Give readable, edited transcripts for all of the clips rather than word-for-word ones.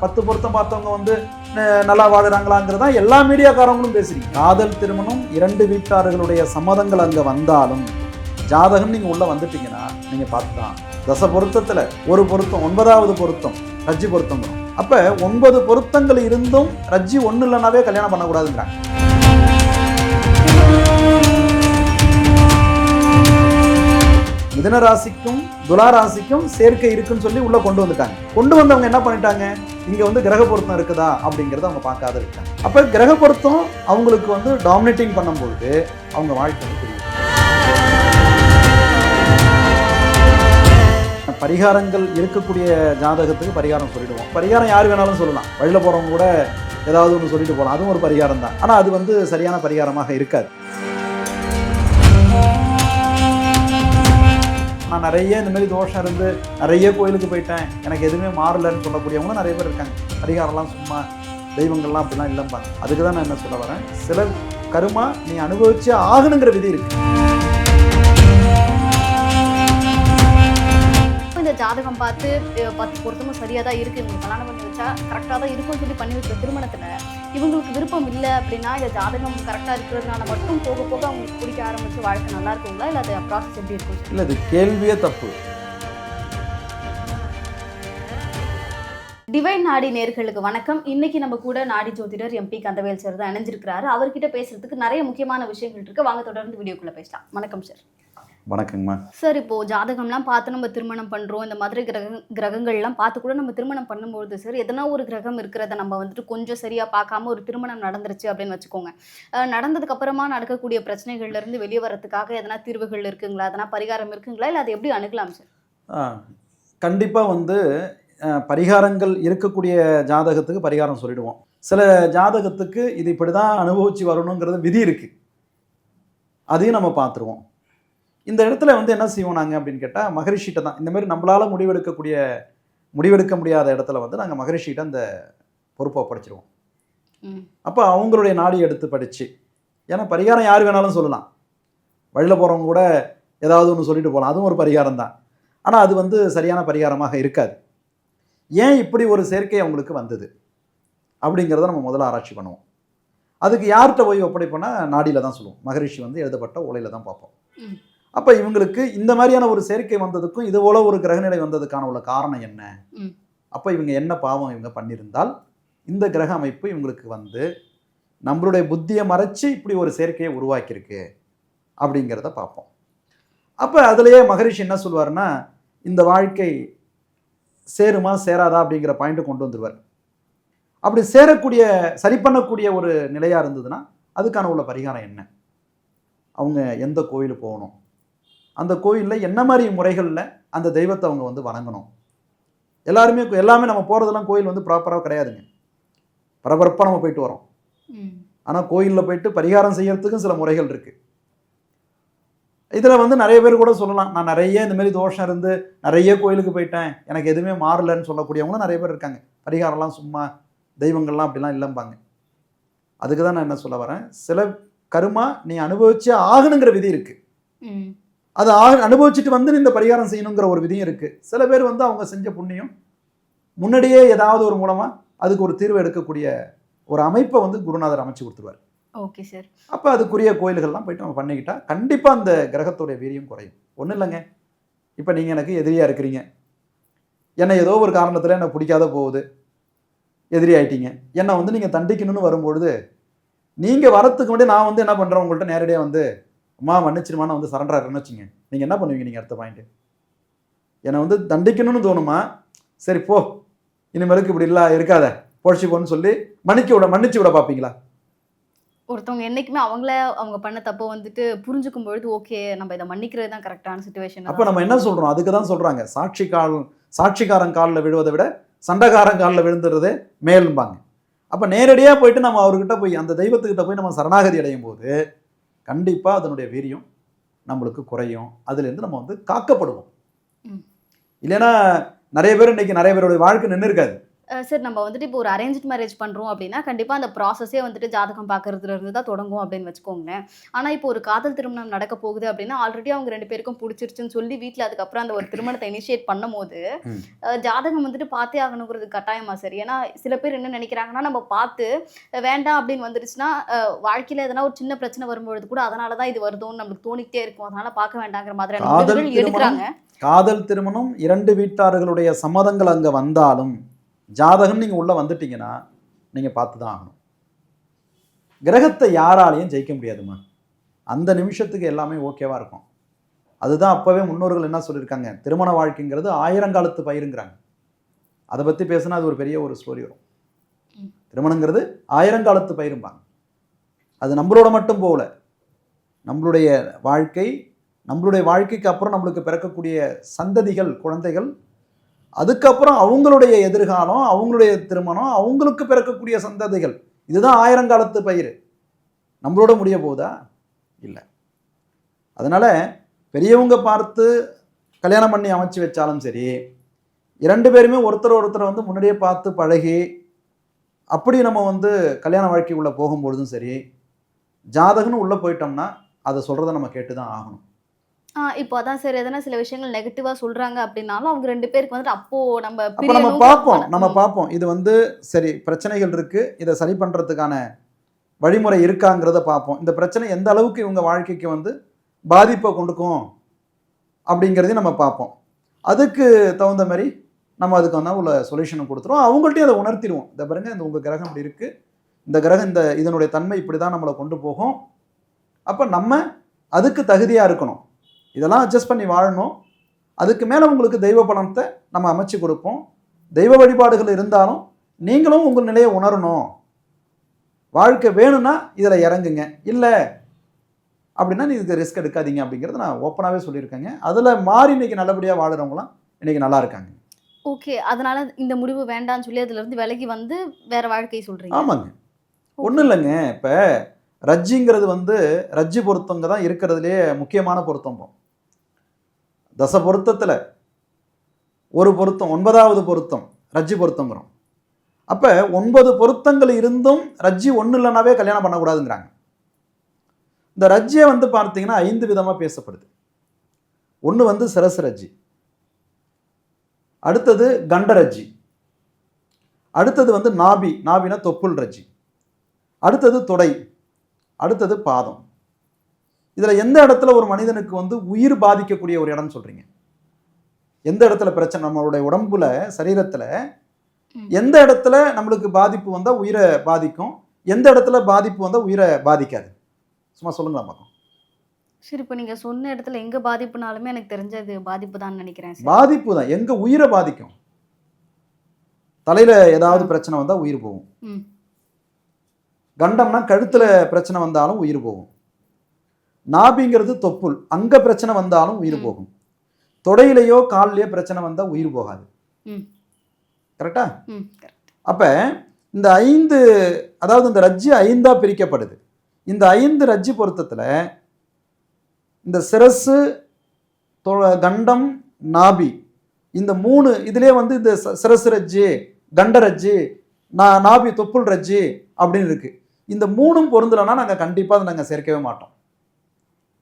10 பொருத்தம் பார்த்தவங்க வந்து நல்லா வாழுறாங்களாங்கிறதா எல்லா மீடியாக்காரங்களும் பேசுறீங்க. காதல் திருமணம் 2 வீட்டார்களுடைய சம்மதங்கள் அங்கே வந்தாலும் ஜாதகம் நீங்கள் உள்ளே வந்துட்டீங்கன்னா நீங்கள் பார்த்துதான் தச பொருத்தத்தில் ஒரு பொருத்தம் 9வது பொருத்தம் ரஜ்ஜி பொருத்தம் வரும். அப்போ 9 பொருத்தங்கள் இருந்தும் ரஜ்ஜி ஒன்றும் இல்லைனாவே கல்யாணம் பண்ணக்கூடாதுங்கிறாங்க. மிதுன ராசிக்கும் துலா ராசிக்கும் சேர்க்கை இருக்குன்னு சொல்லி உள்ள கொண்டு வந்துட்டாங்க. கொண்டு வந்தவங்க என்ன பண்ணிட்டாங்க, இங்க வந்து கிரக பொருத்தம் இருக்குதா அப்படிங்கறத அவங்க பார்க்காத இருக்காங்க. அப்ப கிரக பொருத்தம் அவங்களுக்கு வந்து டாமினேட்டிங் பண்ணும்போது அவங்க வாழ்க்கை தெரியும். பரிகாரங்கள் இருக்கக்கூடிய ஜாதகத்துக்கு பரிகாரம் சொல்லிடுவோம். பரிகாரம் யார் வேணாலும் சொல்லலாம். வழியில போறவங்க கூட ஏதாவது ஒன்று சொல்லிட்டு போகலாம். அதுவும் ஒரு பரிகாரம் தான். ஆனா அது வந்து சரியான பரிகாரமாக இருக்காது. நான் நிறைய இந்த மாதிரி தோஷம் இருந்து நிறைய கோயிலுக்கு போயிட்டேன், எனக்கு எதுவுமே மாறலன்னு சொல்லக்கூடியவங்களும் நிறைய பேர் இருக்காங்க. பரிகாரம்லாம் சும்மா, தெய்வங்கள்லாம் அப்படிலாம் இல்லைம்பாங்க. அதுக்கு தான் நான் என்ன சொல்ல வரேன், சில கருமா நீ அனுபவிச்சு ஆகணுங்கிற விதி இருக்கு. இந்த ஜாதகம் பார்த்து 10 பொருத்தமும் சரியாக தான் இருக்குது, இவங்க கல்யாணம் பண்ணி வச்சா கரெக்டாக தான் இருக்கும்னு சொல்லி பண்ணி வச்ச திருமணத்தில் இவங்களுக்கு விருப்பம் இல்லை அப்படின்னா இந்த ஜாதகம் கரெக்டாக இருக்கிறதுனால மட்டும் போக போக அவங்களுக்கு பிடிக்க ஆரம்பிச்சு வாழ்க்கை நல்லா இருக்குங்களா, இல்லை அது ப்ராசஸ் எப்படி இருக்கும்? இல்லை, இது கேள்வியே தப்பு. டிவைன் நாடி நேர்களுக்கு வணக்கம். இன்னைக்கு நம்ம கூட நாடி ஜோதிடர் MP கந்தவேல் சார் தான் இணைஞ்சிருக்கிறாரு. அவர்கிட்ட பேசுறதுக்கு நிறைய முக்கியமான விஷயங்கள் இருக்கு. வாங்க தொடர்ந்து வீடியோக்குள்ள பேசலாம். வணக்கம் சார். வணக்கங்கம்மா. சார், இப்போ ஜாதகம்லாம் பார்த்து நம்ம திருமணம் பண்றோம், இந்த மாதிரி கிரகங்கள்லாம் பார்த்து கூட நம்ம திருமணம் பண்ணும்போது சார் எதனா ஒரு கிரகம் இருக்கிறத நம்ம வந்துட்டு கொஞ்சம் சரியா பார்க்காம ஒரு திருமணம் நடந்துருச்சு அப்படின்னு வச்சுக்கோங்க. நடந்ததுக்கு அப்புறமா நடக்கக்கூடிய பிரச்சனைகள்ல இருந்து வெளியே வரதுக்காக எதனா தீர்வுகள் இருக்குங்களா, எதனா பரிகாரம் இருக்குங்களா, இல்லை அது எப்படி அணுகலாம் சார்? கண்டிப்பா வந்து பரிகாரங்கள் இருக்கக்கூடிய ஜாதகத்துக்கு பரிகாரம் சொல்லிடுவோம். சில ஜாதகத்துக்கு இது இப்படிதான் அனுபவிச்சு வரணுங்கிறது விதி இருக்கு, அதையும் நம்ம பார்த்துருவோம். இந்த இடத்துல வந்து என்ன செய்வோம் நாங்கள் அப்படின்னு கேட்டால், மகரிஷிகிட்ட தான் இந்த மாதிரி நம்மளால் முடிவெடுக்க முடியாத இடத்துல வந்து நாங்கள் மகரிஷிகிட்ட அந்த பொறுப்பை ஒப்படைச்சிருவோம். அப்போ அவங்களுடைய நாடி எடுத்து படித்து, ஏன்னா பரிகாரம் யார் வேணாலும் சொல்லலாம். வழியில் போகிறவங்க கூட ஏதாவது ஒன்று சொல்லிட்டு போகலாம், அதுவும் ஒரு பரிகாரம் தான். ஆனால் அது வந்து சரியான பரிகாரமாக இருக்காது. ஏன் இப்படி ஒரு சேர்க்கை அவங்களுக்கு வந்தது அப்படிங்கிறத நம்ம முதல்ல ஆராய்ச்சி பண்ணுவோம். அதுக்கு யார்கிட்ட போய் ஒப்படைப்போம்னா நாடியில் தான் சொல்லுவோம். மகரிஷி வந்து எழுதப்பட்ட ஓலையில் தான் பார்ப்போம். அப்போ இவங்களுக்கு இந்த மாதிரியான ஒரு சேர்க்கை வந்ததுக்கும் இது போல ஒரு கிரகநிலை வந்ததுக்கான உள்ள காரணம் என்ன, அப்போ இவங்க என்ன பாவம் இவங்க பண்ணியிருந்தால் இந்த கிரக அமைப்பு இவங்களுக்கு வந்து நம்மளுடைய புத்தியை மறைச்சு இப்படி ஒரு சேர்க்கையை உருவாக்கியிருக்கு அப்படிங்கிறத பார்ப்போம். அப்போ அதுலேயே மகரிஷி என்ன சொல்லுவார்னா, இந்த வாழ்க்கை சேருமா சேராதா அப்படிங்கிற பாயிண்ட்டை கொண்டு வந்துடுவார். அப்படி சேரக்கூடிய சரி பண்ணக்கூடிய ஒரு நிலையாக இருந்ததுன்னா அதுக்கான உள்ள பரிகாரம் என்ன, அவங்க எந்த கோயில் போகணும், அந்த கோயிலில் என்ன மாதிரி முறைகளில் அந்த தெய்வத்தை அவங்க வந்து வணங்கணும். எல்லாமே நம்ம போகிறதெல்லாம் கோயில் வந்து ப்ராப்பராக கிடையாதுங்க. பரபரப்பாக நம்ம போயிட்டு வரோம். ஆனால் கோயிலில் போயிட்டு பரிகாரம் செய்யறதுக்கும் சில முறைகள் இருக்குது. இதில் வந்து நிறைய பேர் கூட சொல்லலாம், நான் நிறைய இந்த மாதிரி தோஷம் இருந்து நிறைய கோயிலுக்கு போயிட்டேன், எனக்கு எதுவுமே மாறலன்னு சொல்லக்கூடியவங்களும் நிறைய பேர் இருக்காங்க. பரிகாரம்லாம் சும்மா, தெய்வங்கள்லாம் அப்படிலாம் இல்லைம்பாங்க. அதுக்கு தான் நான் என்ன சொல்ல வரேன், சில கருமா நீ அனுபவிச்சு ஆகணுங்கிற விதி இருக்கு. அது அனுபவிச்சுட்டு வந்து இந்த பரிகாரம் செய்யணுங்கிற ஒரு விதியும் இருக்கு. சில பேர் வந்து அவங்க செஞ்ச புண்ணியம் முன்னாடியே ஏதாவது ஒரு மூலமா அதுக்கு ஒரு தீர்வு எடுக்கக்கூடிய ஒரு அமைப்பை வந்து குருநாதர் அமைச்சு கொடுத்துருவார். Okay sir. அப்போ அதுக்குரிய கோயில்கள்லாம் போயிட்டு நம்ம பண்ணிக்கிட்டா கண்டிப்பாக அந்த கிரகத்துடைய வீரியம் குறையும். ஒன்றும் இல்லைங்க, இப்போ நீங்கள் எனக்கு எதிரியாக இருக்கிறீங்க, என்னை ஏதோ ஒரு காரணத்தில் என்னை பிடிக்காத போகுது, எதிரி ஆயிட்டீங்க, என்னை வந்து நீங்கள் தண்டிக்கணும்னு வரும்பொழுது நீங்கள் வரத்துக்கு முன்னாடி நான் வந்து என்ன பண்ணுறேன், உங்கள்கிட்ட நேரடியாக வந்து அம்மா மன்னிச்சிருமா நான் வந்து சரண்டர் ஆகிறேன்னு வச்சுங்க, நீங்கள் என்ன பண்ணுவீங்க? நீங்கள் அடுத்த பாயிண்ட்டு என்னை வந்து தண்டிக்கணும்னு தோணுமா, சரி போ இனிமேலுக்கு இப்படி இல்லை இருக்காத பொழிச்சு போன்னு சொல்லி மன்னிச்சு விட பார்ப்பீங்களா? ஒருத்தவங்க என்னைக்குமே அவங்க பண்ண தப்போ வந்துட்டு புரிஞ்சுக்கும் பொழுது ஓகே நம்ம இதை மன்னிக்கிறது தான் கரெக்டான சிச்சுவேஷன். அப்போ நம்ம என்ன சொல்கிறோம், அதுக்கு தான் சொல்கிறாங்க, சாட்சிக்காரன் காலில் விழுவதை விட சண்டைக்காரன் காலில் விழுந்துடுறதே மேலும்பாங்க. அப்போ நேரடியாக போயிட்டு நம்ம அவர்கிட்ட போய் அந்த தெய்வத்துக்கிட்ட போய் நம்ம சரணாகதி அடையும் போது கண்டிப்பாக அதனுடைய வீரியம் நம்மளுக்கு குறையும். அதுலேருந்து நம்ம வந்து காக்கப்படுவோம். இல்லைன்னா நிறைய பேர் இன்னைக்கு நிறைய பேருடைய வாழ்க்கை நின்று இருக்காது. சார் நம்ம வந்துட்டு இப்போ ஒரு அரேஞ்ச்ட் மேரேஜ் பண்ணுறோம் அப்படின்னா கண்டிப்பாக அந்த ப்ராசஸே வந்துட்டு ஜாதகம் பார்க்கறதுல இருந்து தான் தொடங்கும் அப்படின்னு வச்சுக்கோங்களேன். ஆனால் இப்போ ஒரு காதல் திருமணம் நடக்க போகுது அப்படின்னா ஆல்ரெடி அவங்க 2 பேருக்கும் பிடிச்சிருச்சுன்னு சொல்லி வீட்டில் அதுக்கப்புறம் அந்த ஒரு திருமணத்தை இனிஷியேட் பண்ணும்போது ம். ஜாதகம் வந்துட்டு பார்த்தே ஆகணுங்கிறது கட்டாயமா சார்? ஏன்னா சில பேர் என்ன நினைக்கிறாங்கன்னா நம்ம பார்த்து வேண்டாம் அப்படின்னு வந்துருச்சுன்னா வாழ்க்கையில் எதனா ஒரு சின்ன பிரச்சனை வரும்பொழுது கூட அதனால தான் இது வருதோன்னு நம்மளுக்கு தோணிக்கிட்டே இருக்கும். அதனால பார்க்க வேண்டாங்கிற மாதிரியான காதல் முடிவுகள் திருமணம் எடுக்கிறாங்க. காதல் திருமணம் 2 வீட்டார்களுடைய சம்மதங்கள் அங்க வந்தாலும் ஜாதகம் நீங்க உள்ள வந்துட்டீங்கன்னா நீங்க பார்த்து தான் ஆகணும். கிரகத்தை யாராலையும் ஜெயிக்க முடியாதுமா. அந்த நிமிஷத்துக்கு எல்லாமே ஓகேவா இருக்கும். அதுதான் அப்பவே முன்னோர்கள் என்ன சொல்லியிருக்காங்க, திருமண வாழ்க்கைங்கிறது ஆயிரங்காலத்து பயிருங்கிறாங்க. அதை பத்தி பேசினா அது ஒரு பெரிய ஒரு ஸ்டோரி வரும். ம். திருமணங்கிறது ஆயிரங்காலத்து பயிரும்பாங்க. அது நம்மளோட மட்டும் போகல, நம்மளுடைய வாழ்க்கை, நம்மளுடைய வாழ்க்கைக்கு அப்புறம் நம்மளுக்கு பிறக்கக்கூடிய சந்ததிகள், குழந்தைகள், அதுக்கப்புறம் அவங்களுடைய எதிர்காலம், அவங்களுடைய திருமணம், அவங்களுக்கு பிறக்கக்கூடிய சந்ததிகள், இதுதான் ஆயிரங்காலத்து பயிர். நம்மளோட முடிய போகுதா? இல்லை. அதனால பெரியவங்க பார்த்து கல்யாணம் பண்ணி அமைச்சு வச்சாலும் சரி, 2 பேருமே ஒருத்தர் ஒருத்தரை வந்து முன்னாடியே பார்த்து பழகி அப்படி நம்ம வந்து கல்யாண வாழ்க்கைக்குள்ள போகும்பொழுதும் சரி, ஜாதகம்னு உள்ள போயிட்டோம்னா அதை சொல்றதை நம்ம கேட்டு தான் ஆகணும். இப்போ அதான் சார் எதனா சில விஷயங்கள் நெகட்டிவா சொல்றாங்க அப்படின்னாலும், அவங்க 2 பேருக்கு வந்துட்டு அப்போ நம்ம அப்ப நம்ம பிரியணுங்கிற பார்ப்போம் மன நம்ம பார்ப்போம் இது வந்து சரி பிரச்சனைகள் இருக்கு, இதை சரி பண்றதுக்கான வழிமுறை இருக்காங்கிறத பார்ப்போம். இந்த பிரச்சனை எந்த அளவுக்கு இவங்க வாழ்க்கைக்கு வந்து பாதிப்பை கொடுக்கும் அப்படிங்கிறதையும் நம்ம பார்ப்போம். அதுக்கு தகுந்த மாதிரி நம்ம அதுக்கான உள்ள சொல்யூஷனை கொடுத்துருவோம். அவங்கள்ட்டையும் அதை உணர்த்திடுவோம். இந்த பாருங்க, இந்த உங்கள் கிரகம் இப்படி இருக்கு, இந்த கிரகம் இந்த இதனுடைய தன்மை இப்படி தான் நம்மளை கொண்டு போகும். அப்போ நம்ம அதுக்கு தகுதியாக இருக்கணும், இதெல்லாம் அட்ஜஸ்ட் பண்ணி வாழணும். அதுக்கு மேலே உங்களுக்கு தெய்வ பலத்தை நம்ம அமைச்சு கொடுப்போம். தெய்வ வழிபாடுகள் இருந்தாலும் நீங்களும் உங்கள் நிலையை உணரணும். வாழ்க்கை வேணும்னா இதில் இறங்குங்க, இல்லை அப்படின்னா நீ இதுக்கு ரிஸ்க் எடுக்காதீங்க அப்படிங்கிறத நான் ஓப்பனாகவே சொல்லியிருக்கேங்க. அதில் மாறி இன்னைக்கு நல்லபடியாக வாழுறவங்களாம் இன்னைக்கு நல்லா இருக்காங்க. ஓகே. அதனால இந்த முடிவு வேண்டான்னு சொல்லி அதிலிருந்து விலகி வந்து வேற வாழ்க்கை சொல்றீங்க. ஆமாங்க, ஒன்றும் இல்லைங்க. இப்போ ரஜ்ஜிங்கிறது வந்து ரஜ்ஜி பொருத்தங்க தான் இருக்கிறதுலே முக்கியமான பொருத்தம். தச பொருத்தத்தில் ஒரு பொருத்தம் 9வது பொருத்தம் ரஜ்ஜி பொருத்தங்கிறோம். அப்போ 9 பொருத்தங்கள் இருந்தும் ரஜ்ஜி ஒன்றும் இல்லைனாவே கல்யாணம் பண்ணக்கூடாதுங்கிறாங்க. இந்த ரஜ்ஜியை வந்து பார்த்தீங்கன்னா 5 விதமாக பேசப்படுது. ஒன்று வந்து சிரசு ரஜ்ஜி, அடுத்தது கண்ட ரஜ்ஜி, அடுத்தது வந்து நாபினா தொப்புள் ரஜ்ஜி, அடுத்தது தொடை, அடுத்தது பாதம். இதில் எந்த இடத்துல ஒரு மனிதனுக்கு வந்து உயிர் பாதிக்கக்கூடிய ஒரு இடம்னு சொல்றீங்க? எந்த இடத்துல பிரச்சனை நம்மளுடைய உடம்புல சரீரத்தில் எந்த இடத்துல நம்மளுக்கு பாதிப்பு வந்தால் உயிரை பாதிக்கும், எந்த இடத்துல பாதிப்பு வந்தால் உயிரை பாதிக்காது? சும்மா சொல்லுங்களா பார்க்கலாம். சரி, இப்போ நீங்க சொன்ன இடத்துல எங்க பாதிப்புனாலுமே எனக்கு தெரிஞ்சது பாதிப்பு தான் நினைக்கிறேன் சார். பாதிப்பு தான் எங்க உயிரை பாதிக்கும். தலையில ஏதாவது பிரச்சனை வந்தால் உயிர் போகும். ம். கண்டம்னா கழுத்துல பிரச்சனை வந்தாலும் உயிர் போகும். நாபிங்கிறது தொப்புள், அங்க பிரச்சனை வந்தாலும் உயிர் போகும். தொடையிலையோ கால்லையோ பிரச்சனை வந்தால் உயிர் போகாது. ம். கரெக்டா? ம். கரெக்ட். அப்ப இந்த 5, அதாவது இந்த ரஜ்ஜி 5ஆ பிரிக்கப்படுது. இந்த 5 ரஜ்ஜி பொருத்தத்துல இந்த சிரசு, கண்டம், நாபி, இந்த 3 இதுலயே வந்து இந்த சிரசு ரஜ்ஜி, கண்ட ரஜ்ஜி, நாபி தொப்புள் ரஜ்ஜி அப்படின்னு இருக்கு. இந்த 3ம் பொருந்தலைன்னா நாங்கள் கண்டிப்பாக அதை நாங்கள் சேர்க்கவே மாட்டோம்.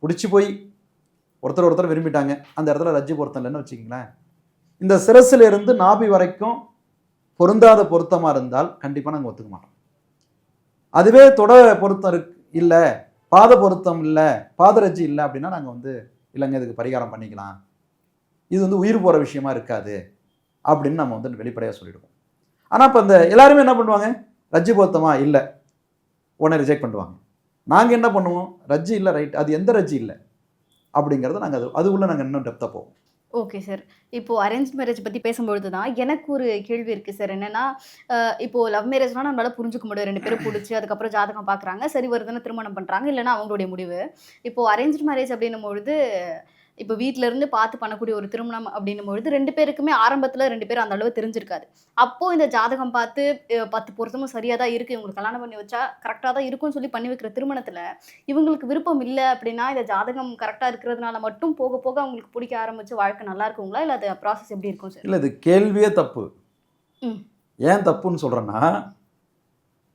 பிடிச்சி போய் ஒருத்தர் விரும்பிட்டாங்க, அந்த இடத்துல ரஜ்ஜி பொருத்தம் இல்லைன்னு வச்சுக்கிங்களேன், இந்த சிரசுல இருந்து நாபி வரைக்கும் பொருந்தாத பொருத்தமாக இருந்தால் கண்டிப்பாக நாங்கள் ஒத்துக்க மாட்டோம். அதுவே தொட பொருத்தம் இல்லை, பாத பொருத்தம் இல்லை, பாதரஜ்ஜி இல்லை அப்படின்னா நாங்கள் வந்து இல்லைங்க இதுக்கு பரிகாரம் பண்ணிக்கலாம், இது வந்து உயிர் போகிற விஷயமா இருக்காது அப்படின்னு நம்ம வந்து வெளிப்படையாக சொல்லிடுவோம். ஆனால் இப்போ இந்த எல்லாருமே என்ன பண்ணுவாங்க, ரஜ்ஜி பொருத்தமா இல்லை உடனே ரிஜெக்ட் பண்ணுவாங்க. நாங்கள் என்ன பண்ணுவோம், ரஜ்ஜி இல்லை, ரைட், அது எந்த ரஜ்ஜி இல்லை அப்படிங்கிறத நாங்கள் அது உள்ள நாங்கள் இன்னும் டெப்த்தாக போவோம். Okay sir. இப்போ அரேஞ்ச் மேரேஜ் பத்தி பேசும்பொழுது தான் எனக்கு ஒரு கேள்வி இருக்கு சார். என்னன்னா, இப்போ லவ் மேரேஜ்னா நம்மளால புரிஞ்சுக்க முடியும். 2 பேரும் புடிச்சு அதுக்கப்புறம் ஜாதகம் பார்க்குறாங்க. சரி வருதுன்னு திருமணம் பண்றாங்க. இல்லைன்னா அவங்களுடைய முடிவு. இப்போ அரேஞ்ச் மேரேஜ் அப்படின்னும் பொழுது, இப்போ வீட்ல இருந்து பார்த்து பண்ணக்கூடிய ஒரு திருமணம் அப்படின்னும் பொழுது 2 பேருக்குமே ஆரம்பத்துல 2 பேரும் அந்த அளவு தெரிஞ்சிருக்காது. அப்போ இந்த ஜாதகம் பார்த்து 10 பொருத்தமும் சரியா தான் இருக்கு, இவங்களுக்கு கல்யாணம் பண்ணி வச்சா கரெக்டா தான் இருக்கும்னு சொல்லி பண்ணி வைக்கிற திருமணத்துல இவங்களுக்கு விருப்பம் இல்ல அப்படின்னா, இந்த ஜாதகம் கரெக்டா இருக்கிறதுனால மட்டும் போக போக அவங்களுக்கு பிடிக்க ஆரம்பிச்சு வாழ்க்கை நல்லா இருக்குங்களா? இல்ல அது ப்ராசஸ் எப்படி இருக்கும் சார்? இல்லை, இது கேள்வியே தப்பு. ம். ஏன் தப்புன்னு சொல்கிறேன்னா,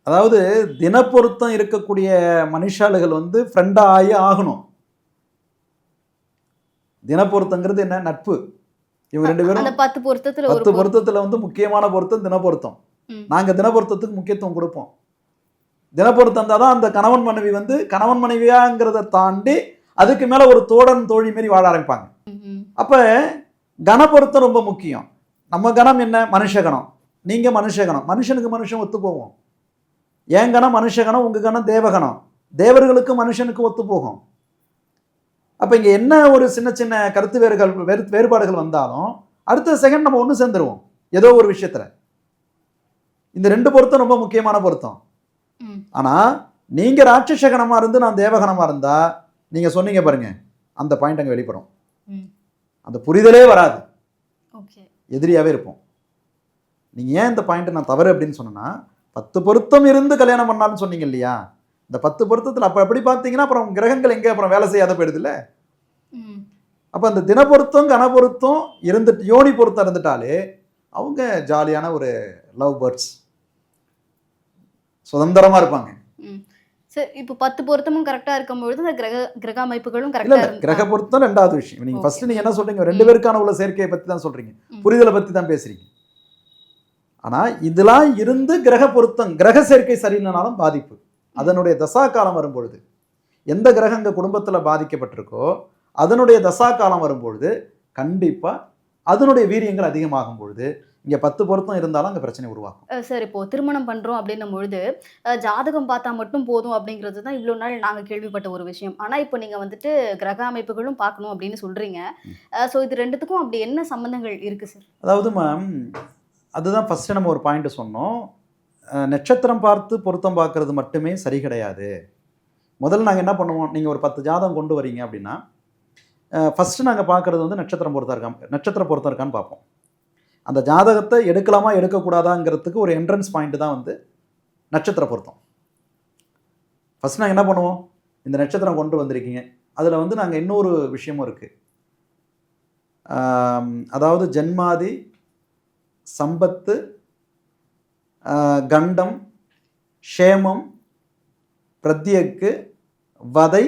அதாவது தினப்பொருத்தம் இருக்கக்கூடிய மனுஷாளுகள் வந்து ஃப்ரெண்டாக ஆகி ஆகணும். தினப்பொருத்தங்கிறது என்ன? நட்பு. இவங்க 2 பேரும் அந்த 10 பொருத்தத்துல ஒரு 10 பொருத்தத்தில் வந்து முக்கியமான பொருத்தம் தினப்பொருத்தம். ம். நாங்கள் தினப்பொருத்தத்துக்கு முக்கியத்துவம் கொடுப்போம். தினப்பொருத்தம் இருந்தால் தான் அந்த கணவன் மனைவி வந்து கணவன் மனைவியாங்கிறத தாண்டி அதுக்கு மேலே ஒரு தோழன் தோழி மாரி வாழ ஆரம்பிப்பாங்க. ம். அப்போ கணப்பொருத்தம் ரொம்ப முக்கியம். நம்ம கணம் என்ன? மனுஷகணம். நீங்கள் மனுஷகணம். மனுஷனுக்கு மனுஷன் ஒத்து போகும். என் கணம் மனுஷகணம், உங்கள் கணம் தேவகணம். தேவர்களுக்கு மனுஷனுக்கு ஒத்து போகும். அப்போ இங்கே என்ன ஒரு சின்ன சின்ன கருத்து வேறுபாடுகள் வந்தாலும் அடுத்த செகண்ட் நம்ம ஒன்று சேர்ந்துருவோம் ஏதோ ஒரு விஷயத்தில். இந்த 2 பொருத்தம் ரொம்ப முக்கியமான பொருத்தம். ம். ஆனால் நீங்கள் ராட்சசகணமாக இருந்து நான் தேவகணமாக இருந்தால் நீங்கள் சொன்னீங்க பாருங்க, அந்த பாயிண்ட் அங்கே வெளிப்படும். ம். அந்த புரிதலே வராது, ஓகே. எதிரியாகவே இருப்போம். நீங்கள் ஏன் இந்த பாயிண்ட் நான் தவறு அப்படின்னு சொன்னேன்னா, 10 பொருத்தம் இருந்து கல்யாணம் பண்ணான்னு சொன்னீங்க இல்லையா? இந்த 10 பொருத்தத்தில் அப்போ எப்படி பார்த்தீங்கன்னா அப்புறம் கிரகங்கள் எங்கே அப்புறம் வேலை செய்யாத போயிடுதுல்ல. ம். அப்போ அந்த தினப்பொருத்தம் கணப்பொருத்தம் இருந்துட்டு யோனி பொருத்தம் இருந்துட்டாலே அவங்க ஜாலியான ஒரு லவ் பேர்ட்ஸ், சுதந்திரமாக இருப்பாங்க. ம். சரி, இப்போ 10 பொருத்தமும் கரெக்டா இருக்கும்பொழுது இந்த கிரக அமைப்புகளும் இல்ல கரெக்டா இல்ல கிரக பொருத்தம் 2வது விஷயம். நீங்க Okay. ஃபர்ஸ்ட் நீங்க என்ன சொல்றீங்க? 2 பேருக்கான உள்ள சேர்க்கையை பத்தி தான் சொல்றீங்க, புரிதலை பத்தி தான் பேசுறீங்க. ஆனா இதெல்லாம் இருந்து கிரக பொருத்தம், கிரக சேர்க்கை சரியில்லைனாலும் பாதிப்பு. அதனுடைய தசா காலம் வரும்பொழுது எந்த கிரகம் அங்க குடும்பத்துல பாதிக்கப்பட்டிருக்கோ அதனுடைய தசா காலம் வரும்பொழுது கண்டிப்பா அதனுடைய வீரியங்கள் அதிகமாகும் பொழுது இங்க 10 பொருத்தம் இருந்தாலும் அங்க பிரச்சனை உருவாக்கும். சார், இப்போ திருமணம் பண்றோம் அப்படின்னும் பொழுது ஜாதகம் பார்த்தா மட்டும் போதும் அப்படிங்கிறது தான் இவ்வளோ நாள் நாங்க கேள்விப்பட்ட ஒரு விஷயம். ஆனா இப்போ நீங்க வந்துட்டு கிரக அமைப்புகளும் பார்க்கணும் அப்படின்னு சொல்றீங்க. ஸோ இது ரெண்டுத்துக்கும் அப்படி என்ன சம்பந்தங்கள் இருக்கு சார்? அதாவது மேம், அதுதான் ஃபர்ஸ்ட் நம்ம ஒரு பாயிண்ட் சொன்னோம். நட்சத்திரம் பார்த்து பொருத்தம் பார்க்கறது மட்டுமே சரி கிடையாது. முதல்ல நாங்கள் என்ன பண்ணுவோம், நீங்கள் ஒரு 10 ஜாதகம் கொண்டு வரீங்க அப்படின்னா ஃபஸ்ட்டு நாங்கள் பார்க்குறது வந்து நட்சத்திரம் பொருத்தம் இருக்கான்னு பார்ப்போம். அந்த ஜாதகத்தை எடுக்கலாமா எடுக்கக்கூடாதாங்கிறதுக்கு ஒரு என்ட்ரன்ஸ் பாயிண்ட் தான் வந்து நட்சத்திர பொருத்தம். ஃபஸ்ட் நாங்கள் என்ன பண்ணுவோம், இந்த நட்சத்திரம் கொண்டு வந்திருக்கீங்க, அதில் வந்து நாங்கள் இன்னொரு விஷயமும் இருக்குது. அதாவது ஜென்மாதி, சம்பத்து, கண்டம், ஷேமம், பிரத்யக்கு, வதை,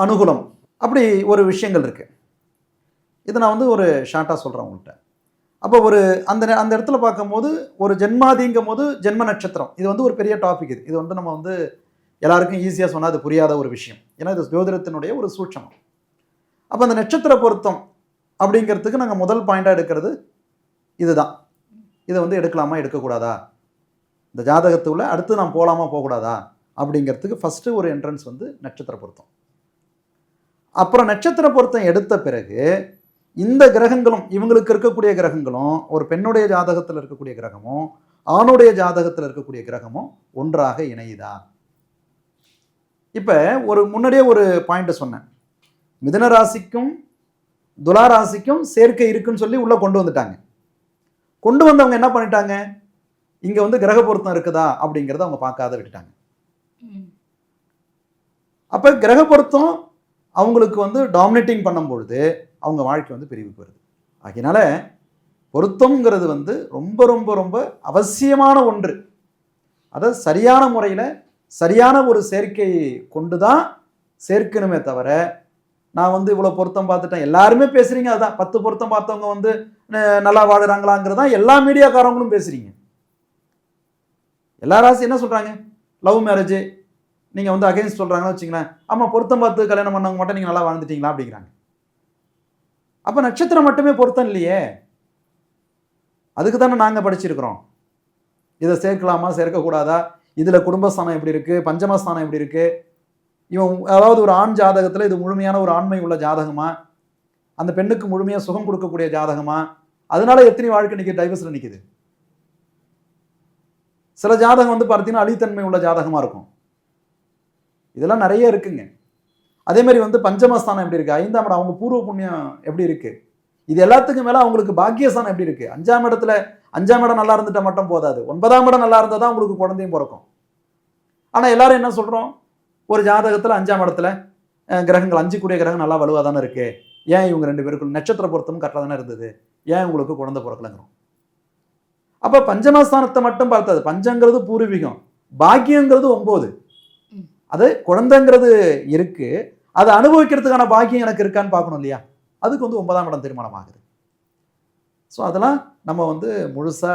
அனுகூலம், அப்படி ஒரு விஷயங்கள் இருக்குது. இதை நான் வந்து ஒரு ஷார்ட்டாக சொல்கிறேன் உங்கள்கிட்ட. அப்போ ஒரு அந்த இடத்துல பார்க்கும்போது ஒரு ஜென்மாதிங்கும் போது ஜென்ம நட்சத்திரம், இது வந்து ஒரு பெரிய டாபிக். இது வந்து நம்ம வந்து எல்லாருக்கும் ஈஸியாக சொன்னால் அது புரியாத ஒரு விஷயம். ஏன்னா இது ஜோதிடத்தினுடைய ஒரு சூட்சமம். அப்போ அந்த நட்சத்திர பொருத்தம் அப்படிங்கிறதுக்கு நாங்கள் முதல் பாயிண்டாக எடுக்கிறது இதுதான். இதை வந்து எடுக்கலாமா எடுக்கக்கூடாதா, இந்த ஜாதகத்துக்குள்ள அடுத்து நான் போகலாமா போகக்கூடாதா அப்படிங்கிறதுக்கு ஃபஸ்ட்டு ஒரு என்ட்ரன்ஸ் வந்து நட்சத்திர பொருத்தம். அப்புறம் நட்சத்திர பொருத்தம் எடுத்த பிறகு இந்த கிரகங்களும், இவங்களுக்கு இருக்கக்கூடிய கிரகங்களும், ஒரு பெண்ணுடைய ஜாதகத்தில் இருக்கக்கூடிய கிரகமும் ஆணுடைய ஜாதகத்தில் இருக்கக்கூடிய கிரகமும் ஒன்றாக இணையுதா. இப்போ ஒரு முன்னாடியே ஒரு பாயிண்ட் சொன்னேன், மிதுன ராசிக்கும் துலா ராசிக்கும் சேர்க்கை இருக்குன்னு சொல்லி உள்ளே கொண்டு வந்துட்டாங்க. கொண்டு வந்தவங்க என்ன பண்ணிட்டாங்க, இங்கே வந்து கிரக பொருத்தம் இருக்குதா அப்படிங்கிறத அவங்க பார்க்காத விட்டுட்டாங்க. அப்போ கிரக பொருத்தம் அவங்களுக்கு வந்து டாமினேட்டிங் பண்ணும்பொழுது அவங்க வாழ்க்கை வந்து பிரிவுக்கு வருது. ஆகையினால பொருத்தம்ங்கிறது வந்து ரொம்ப ரொம்ப ரொம்ப அவசியமான ஒன்று. அதை சரியான முறையில் சரியான ஒரு சேர்க்கை கொண்டு தான் சேர்க்கணுமே தவிர, நான் வந்து இவ்வளோ பொருத்தம் பார்த்துட்டேன், எல்லாருமே பேசுகிறீங்க அதுதான், 10 பொருத்தம் பார்த்தவங்க வந்து நல்லா வாழுறாங்களாங்கிறது தான் எல்லா மீடியாக்காரங்களும் பேசுகிறீங்க. எல்லா ராசி என்ன சொல்கிறாங்க, லவ் மேரேஜ் நீங்கள் வந்து அகைன்ஸ்ட் சொல்கிறாங்கன்னு வச்சுங்களேன். ஆமாம், பொருத்தம் பார்த்து கல்யாணம் பண்ணவங்க மட்டும் நீங்கள் நல்லா வாழ்ந்துட்டீங்களா அப்படிங்கிறாங்க. அப்போ நட்சத்திரம் மட்டுமே பொருத்தம் இல்லையே, அதுக்கு தானே நாங்கள் படிச்சிருக்கிறோம். இதை சேர்க்கலாமா சேர்க்கக்கூடாதா, இதில் குடும்பஸ்தானம் எப்படி இருக்குது, பஞ்சமஸ்தானம் எப்படி இருக்குது, இவன் அதாவது ஒரு ஆண் ஜாதகத்தில் இது முழுமையான ஒரு ஆண்மை உள்ள ஜாதகமா, அந்த பெண்ணுக்கு முழுமையாக சுகம் கொடுக்கக்கூடிய ஜாதகமா, அதனால எத்தனை வாழ்க்கை நிற்கிது, டைவர்ஸில் நிற்கிது. சில ஜாதகம் வந்து பார்த்தீங்கன்னா அழித்தன்மை உள்ள ஜாதகமாக இருக்கும். இதெல்லாம் நிறைய இருக்குங்க. அதே மாதிரி வந்து பஞ்சமஸ்தானம் எப்படி இருக்குது, 5ஆம் இடம் அவங்க பூர்வ புண்ணியம் எப்படி இருக்குது, இது எல்லாத்துக்கும் மேலே அவங்களுக்கு பாக்கியஸ்தானம் எப்படி இருக்குது. 5ஆம் இடம் நல்லா இருந்துட்டா மட்டும் போதாது, 9ஆம் இடம் நல்லா இருந்தால் தான் உங்களுக்கு குழந்தையும் பிறக்கும். ஆனால் எல்லாரும் என்ன சொல்கிறோம், ஒரு ஜாதகத்தில் 5ஆம் இடத்துல கிரகங்கள் 5 கூடிய கிரகம் நல்லா வலுவாக தானே இருக்குது, ஏன் இவங்க 2 பேருக்கும் நட்சத்திர பொருத்தமும் கரெக்டாக தானே இருந்தது, ஏன் உங்களுக்கு குழந்தை பிறக்கலைங்கிறோம். அப்ப பஞ்சமஸ்தானத்தை மட்டும் பார்த்தது, பஞ்சங்கிறது பூர்வீகம், பாக்கியங்கிறது 9. ம். அது குழந்தைங்கிறது இருக்கு, அதை அனுபவிக்கிறதுக்கான பாக்கியம் எனக்கு இருக்கான்னு பார்க்கணும் இல்லையா? அதுக்கு வந்து 9ஆம் இடம் திருமணம் ஆகுது. ஸோ அதெல்லாம் நம்ம வந்து முழுசா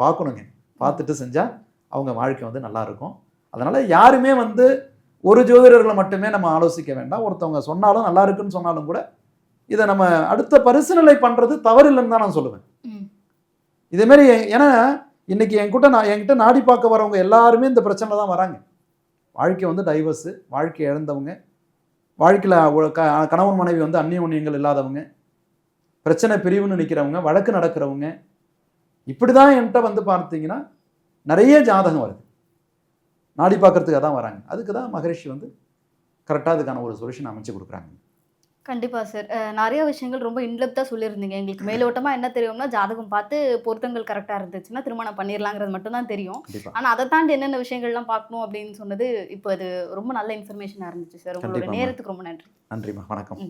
பார்க்கணுங்க. பார்த்துட்டு செஞ்சா அவங்க வாழ்க்கை வந்து நல்லா இருக்கும். அதனால யாருமே வந்து ஒரு ஜோதிடர்களை மட்டுமே நம்ம ஆலோசிக்க வேண்டாம். ஒருத்தவங்க சொன்னாலும் நல்லா இருக்குன்னு சொன்னாலும் கூட இதை நம்ம அடுத்த பரிசீலனை பண்றது தவறு இல்லைன்னு தான் நான் சொல்லுவேன். ம். இதே மாதிரி ஏன்னா இன்னைக்கு என்கிட்ட நாடி பார்க்க வரவங்க எல்லாருமே இந்த பிரச்சனை தான் வராங்க. வாழ்க்கை வந்து டைவர்ஸ், வாழ்க்கை இழந்தவங்க, வாழ்க்கையில் கணவன் மனைவி வந்து அந்நியோன்யங்கள் இல்லாதவங்க, பிரச்சனை பிரிவுன்னு நிற்கிறவங்க, வழக்கு நடக்கிறவங்க, இப்படி தான் என்கிட்ட வந்து பார்த்தீங்கன்னா நிறைய ஜாதகம் வருது. நாடி பார்க்கறதுக்காக தான் வராங்க. அதுக்கு தான் மகரிஷி வந்து கரெக்டாக அதுக்கான ஒரு சொல்யூஷன் அமைச்சு கொடுக்குறாங்க. கண்டிப்பா சார். நிறைய விஷயங்கள் ரொம்ப இன்டெப்த்தா சொல்லியிருந்தீங்க. எங்களுக்கு மேலோட்டமா என்ன தெரியும்னா, ஜாதகம் பார்த்து பொருத்தங்கள் கரெக்ட்டா இருந்துச்சுன்னா, திருமணம் பண்ணிரலாங்கிறது மட்டும் தான் தெரியும். கண்டிப்பா. ஆனா, அத தாண்டி என்னென்ன விஷயங்கள்லாம் பார்க்கணும் அப்படின்னு சொன்னது, இப்போ அது ரொம்ப நல்ல இன்ஃபர்மேஷனா இருந்துச்சு சார். உங்களோட கண்டிப்பாம்மா. நேரத்துக்கு ரொம்ப நன்றி. நன்றிம்மா. வணக்கம். ம்.